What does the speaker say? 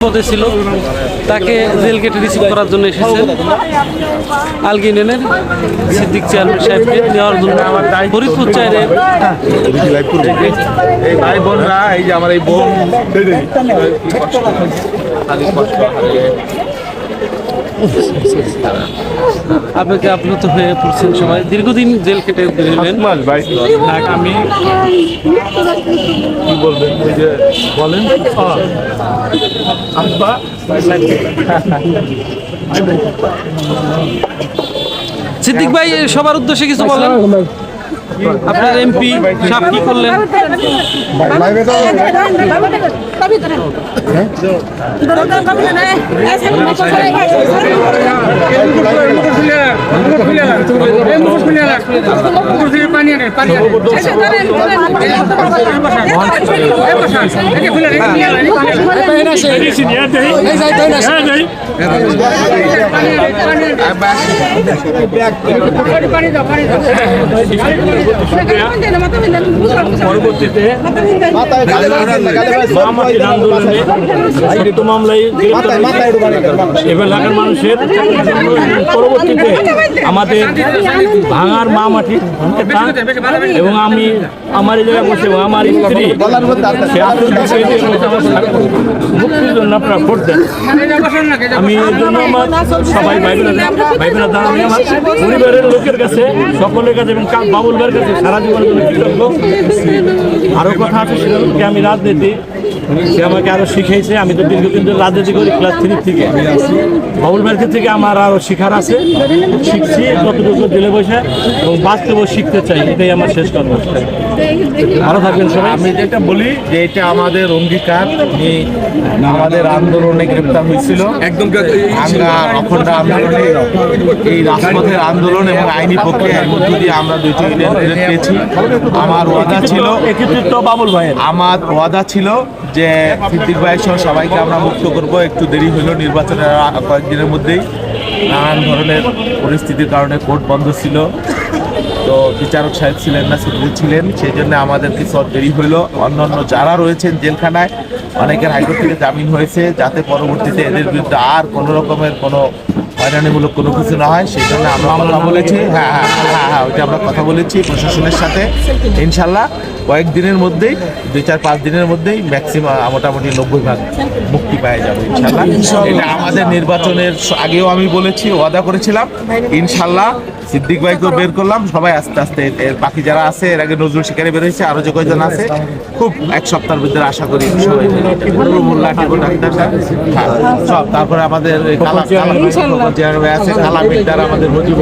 পদে ছিল তাকে জেল গেটে রিসিভ করার জন্য এসেছেন আলগিনের সিদ্দিক চেয়ারম্যান সাহেবকে নেওয়ার জন্য ফরিদপুর চাইরে এই ভাই বোনরা এই যে আমার এই বোন আপনাকে আপ্লুত হয়ে পড়ছেন সবাই দীর্ঘদিন জেল কেটে বেরোলেন ভাই আমি কি বলবেন ওই যে বলেন আব্বা সিদ্দিক ভাই সবার উদ্দেশ্যে কিছু বলেন আপনার এমপি সাহেব কি করলেন পরবর্তীতে আন্দোলনে মামলায় এলাকার মানুষের পরবর্তীতে আমাদের ভাঙার মা মাটি এবং আমি আমার জায়গায় বসে আমার স্ত্রী মুক্তির জন্য আপনারা ভোট দেন। আমি এর জন্য আমার সবাই ভাইবেরা দ্বারা আমি আমার পরিবারের লোকের কাছে সকলের কাছে এবং বাবুল ভাইয়ের কাছে সারা জীবনের জন্য কৃতজ্ঞ। আরও কথা আছে সেটা হচ্ছে আমি রাজনীতি সে আমাকে আরও শিখিয়েছে। আমি তো দীর্ঘদিন ধরে রাজনীতি করি ক্লাস 3 থেকে। বাবুল ভাইয়ের থেকে আমার আরও শিখার আছে, শিখছি যতটুকু জেলে বসে এবং বাস্তবেও শিখতে চাই। এটাই আমার শেষ কথা। ভালো থাকবেন সবাই। আমি যেটা বলি যে এটা আমাদের অঙ্গীকার। আমাদের আন্দোলনে গ্রেপ্তার হয়েছিল একদম আমরা অখণ্ড আন্দোলনে এই রাজপথের আন্দোলন এবং আইনি প্রক্রিয়ার মধ্য দিয়ে আমরা 2টি ইউনিয়ন পেয়েছি। আমার ওয়াদা ছিল বাবুল ভাইয়ের আমার ওয়াদা ছিল যে সিদ্দিক ভাইয়ের সহ সবাইকে আমরা মুক্ত করব। একটু দেরি হলো, নির্বাচনের কয়েকদিনের মধ্যেই নানান ধরনের পরিস্থিতির কারণে কোর্ট বন্ধ ছিল, তো বিচারক সাহেব ছিলেন না, সিদ্দিক ছিলেন, সেই জন্য আমাদের কিছু দেরি হইলো। অন্যান্য যারা রয়েছেন জেলখানায় অনেকের হাইকোর্ট থেকে জামিন হয়েছে, যাতে পরবর্তীতে এদের বিরুদ্ধে আর কোনো রকমের কোনো হয়রানিমূলক কোনো কিছু না হয়, সেই জন্য আমরা কথা বলেছি। হ্যাঁ ওইটা আমরা কথা বলেছি প্রশাসনের সাথে। ইনশাল্লাহ কয়েকদিনের মধ্যেই 2-4-5 দিনের মধ্যেই ম্যাক্সিমাম মোটামুটি 90% মুক্তি পেয়ে যাবে ইনশাল্লাহ। এটা আমাদের নির্বাচনের আগেও আমি বলেছি, ওয়াদা করেছিলাম। ইনশাল্লাহ সিদ্দিক ভাইকেও বের করলাম, সবাই আস্তে আস্তে এর বাকি যারা আছে এর আগে নজরুল শিকারে বের হয়েছে, আরও যে কয়েকজন আছে খুব 1 সপ্তাহের ভিতরে আশা করি সবাই মোল্লা ডাক্তার সব। তারপরে আমাদের কালা আছে, কালা মিটার আমাদের মুজিব